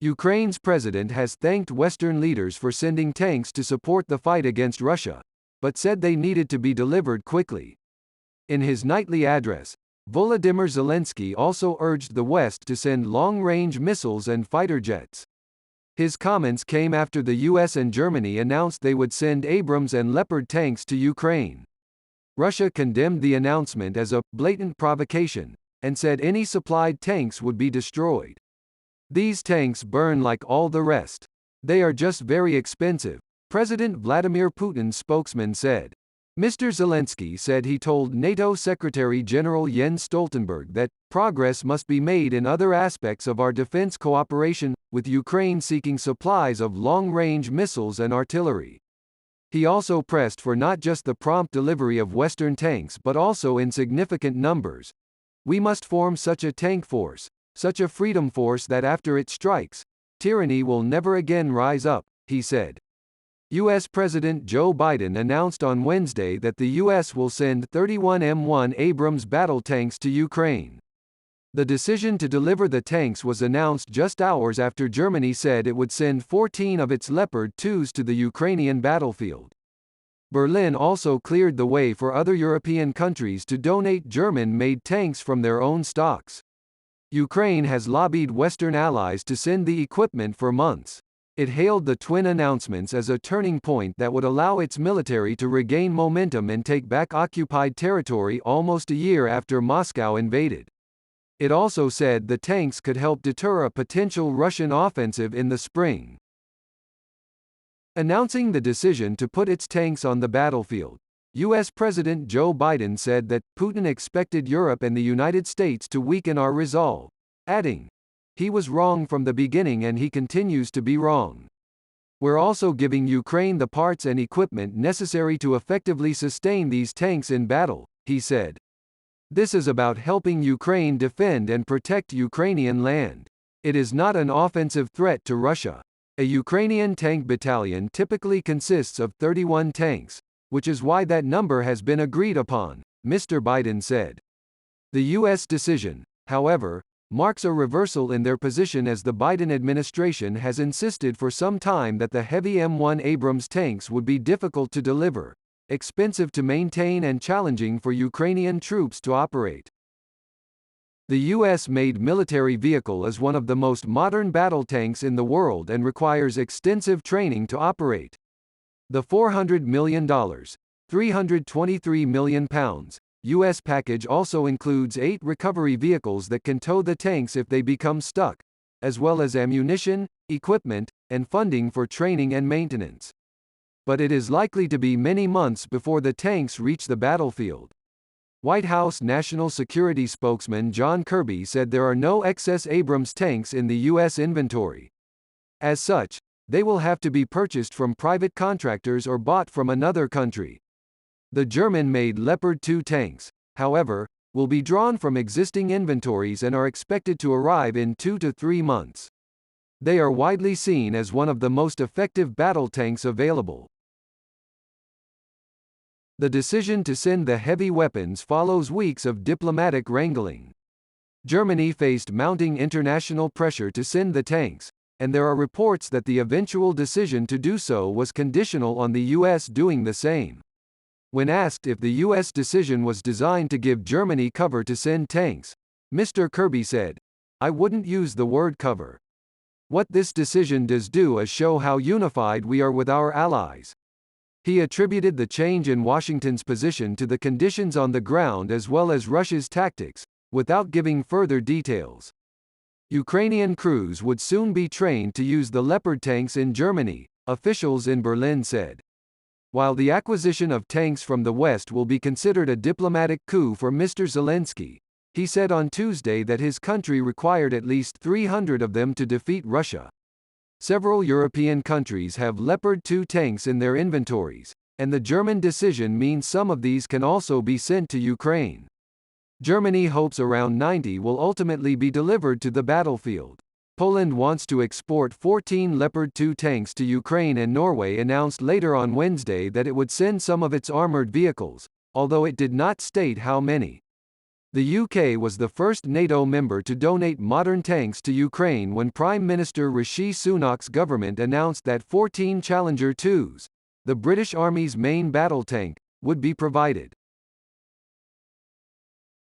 Ukraine's president has thanked Western leaders for sending tanks to support the fight against Russia, but said they needed to be delivered quickly. In his nightly address, Volodymyr Zelensky also urged the West to send long-range missiles and fighter jets. His comments came after the US and Germany announced they would send Abrams and Leopard tanks to Ukraine. Russia condemned the announcement as a blatant provocation, and said any supplied tanks would be destroyed. "These tanks burn like all the rest. They are just very expensive," President Vladimir Putin's spokesman said. Mr. Zelensky said he told NATO Secretary General Jens Stoltenberg that progress must be made in other aspects of our defense cooperation, with Ukraine seeking supplies of long-range missiles and artillery. He also pressed for not just the prompt delivery of Western tanks but also in significant numbers. "We must form such a tank force, such a freedom force that after it strikes, tyranny will never again rise up," he said. U.S. President Joe Biden announced on Wednesday that the U.S. will send 31 M1 Abrams battle tanks to Ukraine. The decision to deliver the tanks was announced just hours after Germany said it would send 14 of its Leopard 2s to the Ukrainian battlefield. Berlin also cleared the way for other European countries to donate German-made tanks from their own stocks. Ukraine has lobbied Western allies to send the equipment for months. It hailed the twin announcements as a turning point that would allow its military to regain momentum and take back occupied territory almost a year after Moscow invaded. It also said the tanks could help deter a potential Russian offensive in the spring. Announcing the decision to put its tanks on the battlefield, U.S. President Joe Biden said that Putin expected Europe and the United States to weaken our resolve, adding, "He was wrong from the beginning and he continues to be wrong. We're also giving Ukraine the parts and equipment necessary to effectively sustain these tanks in battle," he said. "This is about helping Ukraine defend and protect Ukrainian land. It is not an offensive threat to Russia. A Ukrainian tank battalion typically consists of 31 tanks, which is why that number has been agreed upon," Mr. Biden said. The U.S. decision, however, marks a reversal in their position as the Biden administration has insisted for some time that the heavy M1 Abrams tanks would be difficult to deliver, expensive to maintain and challenging for Ukrainian troops to operate. The U.S.-made military vehicle is one of the most modern battle tanks in the world and requires extensive training to operate. The $400 million, £323 million, U.S. package also includes 8 recovery vehicles that can tow the tanks if they become stuck, as well as ammunition, equipment, and funding for training and maintenance. But it is likely to be many months before the tanks reach the battlefield. White House National Security spokesman John Kirby said there are no excess Abrams tanks in the U.S. inventory. As such, they will have to be purchased from private contractors or bought from another country. The German-made Leopard 2 tanks, however, will be drawn from existing inventories and are expected to arrive in 2 to 3 months. They are widely seen as one of the most effective battle tanks available. The decision to send the heavy weapons follows weeks of diplomatic wrangling. Germany faced mounting international pressure to send the tanks, and there are reports that the eventual decision to do so was conditional on the U.S. doing the same. When asked if the U.S. decision was designed to give Germany cover to send tanks, Mr. Kirby said, "I wouldn't use the word cover. What this decision does do is show how unified we are with our allies." He attributed the change in Washington's position to the conditions on the ground as well as Russia's tactics, without giving further details. Ukrainian crews would soon be trained to use the Leopard tanks in Germany, officials in Berlin said. While the acquisition of tanks from the West will be considered a diplomatic coup for Mr. Zelensky, he said on Tuesday that his country required at least 300 of them to defeat Russia. Several European countries have Leopard 2 tanks in their inventories, and the German decision means some of these can also be sent to Ukraine. Germany hopes around 90 will ultimately be delivered to the battlefield. Poland wants to export 14 Leopard 2 tanks to Ukraine, and Norway announced later on Wednesday that it would send some of its armored vehicles, although it did not state how many. The UK was the first NATO member to donate modern tanks to Ukraine when Prime Minister Rishi Sunak's government announced that 14 Challenger 2s, the British Army's main battle tank, would be provided.